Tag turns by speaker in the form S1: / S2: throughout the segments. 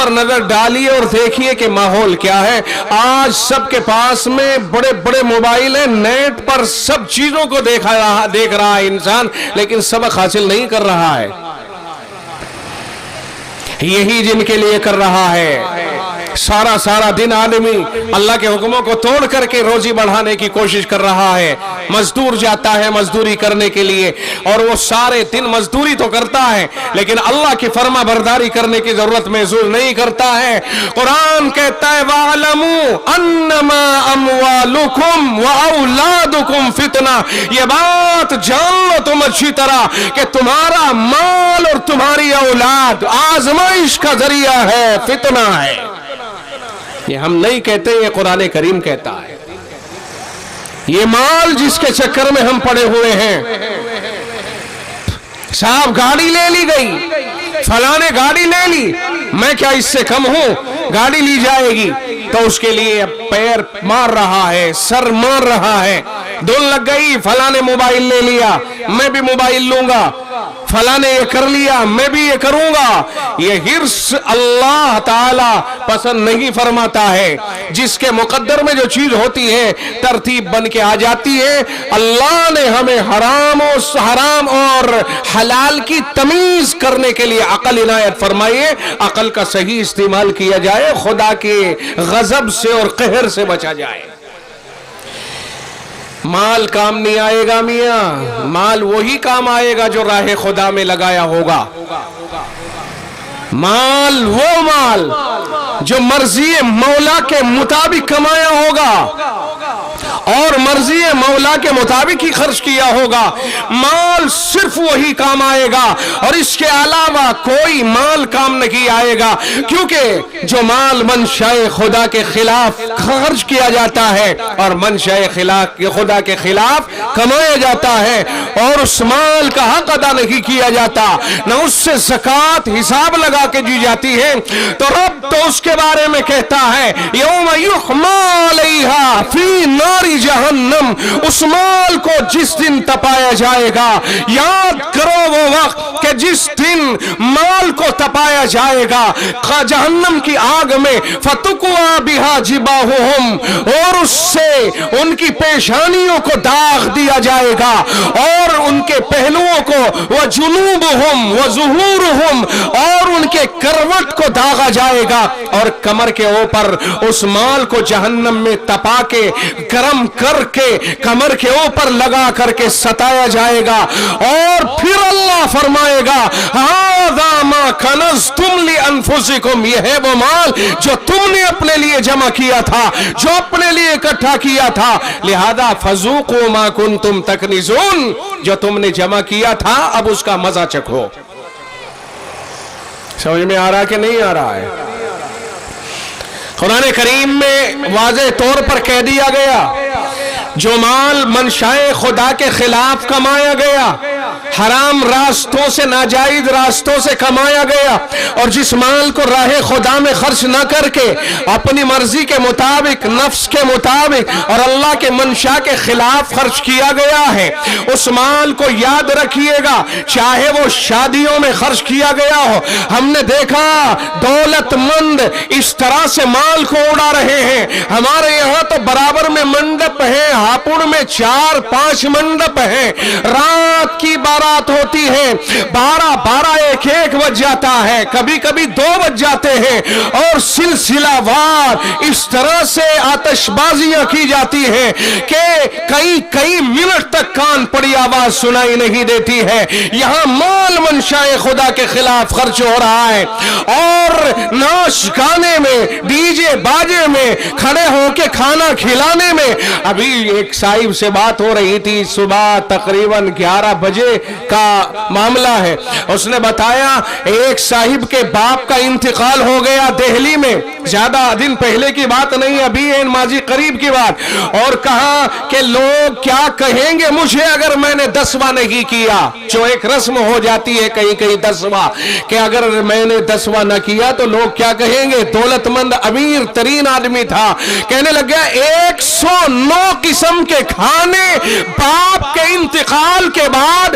S1: پر نظر ڈالیے اور دیکھیے کہ ماحول کیا ہے. آج سب کے پاس میں بڑے بڑے موبائل ہیں, نیٹ پر سب چیزوں کو دیکھ رہا ہے انسان, لیکن سبق حاصل نہیں کر رہا ہے. یہی جن کے لیے کر رہا ہے. سارا دن آدمی اللہ کے حکموں کو توڑ کر کے روزی بڑھانے کی کوشش کر رہا ہے. مزدور جاتا ہے مزدوری کرنے کے لیے, اور وہ سارے دن مزدوری تو کرتا ہے لیکن اللہ کی فرما برداری کرنے کی ضرورت محسوس نہیں کرتا ہے. قرآن کہتا ہے وَاعْلَمُوا أَنَّمَا أَمْوَالُكُمْ وَأَوْلَادُكُمْ فِتْنَةٌ. یہ بات جان لو تم اچھی طرح کہ تمہارا مال اور تمہاری اولاد آزمائش کا ذریعہ ہے, فتنہ ہے. یہ ہم نہیں کہتے, یہ قرآن کریم کہتا ہے. یہ مال جس کے چکر میں ہم پڑے ہوئے ہیں. صاحب گاڑی لے لی گئی, فلاں نے گاڑی لے لی, میں کیا اس سے کم ہوں؟ گاڑی لی جائے گی تو اس کے لیے پیر مار رہا ہے, سر مار رہا ہے. دل لگ گئی, فلاں نے موبائل لے لیا میں بھی موبائل لوں گا, فلاں نے یہ کر لیا میں بھی یہ کروں گا. یہ حرص اللہ تعالی پسند نہیں فرماتا ہے. جس کے مقدر میں جو چیز ہوتی ہے ترتیب بن کے آ جاتی ہے. اللہ نے ہمیں حرام اور حلال کی تمیز کرنے کے لیے عقل عنایت فرمائیے. عقل کا صحیح استعمال کیا جائے, خدا کے غضب سے اور قہر سے بچا جائے. مال کام نہیں آئے گا میاں, مال وہی کام آئے گا جو راہ خدا میں لگایا ہوگا. مال جو مرضی مولا کے مطابق کمایا ہوگا اور مرضی مولا کے مطابق ہی خرچ کیا ہوگا, مال صرف وہی کام آئے گا اور اس کے علاوہ کوئی مال کام نہیں آئے گا. کیونکہ جو مال منشاء خدا کے خلاف خرچ کیا جاتا ہے اور منشاء خدا کے خلاف کمایا جاتا ہے اور اس مال کا حق ادا نہیں کیا جاتا, نہ اس سے زکوٰۃ حساب لگا کے دی جاتی ہے, تو رب تو اس کے بارے میں کہتا ہے یوم یحمیٰ علیہا فی نار جہنم. اس مال کو جس دن تپایا جائے گا, یاد کرو وہ وقت کہ جس دن مال کو تپایا جائے گا جہنم کی آگ میں, فتقوا بہا جباہہم, اور اس سے ان کی پیشانیوں کو داغ دیا جائے گا اور ان کے پہلوؤں کو وجنوبہم وظہورہم, اور ان کے کروٹ کو داغا جائے گا, اور کمر کے اوپر اس مال کو جہنم میں تپا کے گرم کر کے کمر کے اوپر لگا کر کے ستایا جائے گا. اور پھر اللہ فرمائے گا ھذا ما کنزتم لانفسکم, یہ ہے وہ مال جو تم نے اپنے لیے جمع کیا تھا, جو اپنے لیے اکٹھا کیا تھا, لہذا فذوقوا ما کنتم تکنزون, جو تم نے جمع کیا تھا اب اس کا مزہ چکھو. سمجھ میں آ رہا کہ نہیں آ رہا ہے؟ قرآن کریم میں واضح طور پر کہہ دیا گیا جو مال منشاء خدا کے خلاف کمایا گیا, حرام راستوں سے ناجائز راستوں سے کمایا گیا, اور جس مال کو راہ خدا میں خرچ نہ کر کے اپنی مرضی کے مطابق, نفس کے مطابق اور اللہ کے منشاء کے خلاف خرچ کیا گیا ہے, اس مال کو یاد رکھیے گا چاہے وہ شادیوں میں خرچ کیا گیا ہو. ہم نے دیکھا دولت مند اس طرح سے مال کو اڑا رہے ہیں. ہمارے یہاں تو برابر میں منڈپ ہے, ہاپوڑ میں 4-5 منڈپ ہیں, رات کی بارات ہوتی ہے, 12 1 بج جاتا ہے, کبھی کبھی 2 بج جاتے ہیں, اور سلسلہ وار اس طرح سے آتش بازیاں کی جاتی ہیں کہ کئی منٹ تک کان پڑی آواز سنائی نہیں دیتی ہے. یہاں مال منشاء خدا کے خلاف خرچ ہو رہا ہے, اور ناچ گانے میں, ڈی جے باجے میں, کھڑے ہو کے کھانا کھلانے میں. ابھی ایک صاحب سے بات ہو رہی تھی, صبح تقریباً 11 بجے کا معاملہ ہے. اس نے بتایا ایک صاحب کے باپ کا انتقال ہو گیا دہلی میں, زیادہ دن پہلے کی بات نہیں, ابھی ہے ماضی قریب کی بات, اور کہا کہ لوگ کیا کہیں گے مجھے اگر میں نے 10واں نہیں کیا. جو ایک رسم ہو جاتی ہے کہیں 10واں, کہ اگر میں نے 10واں نہ کیا تو لوگ کیا کہیں گے. دولت مند امیر ترین آدمی تھا, کہنے لگا 109 قسم کے کھانے باپ کے انتقال کے بعد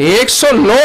S1: 109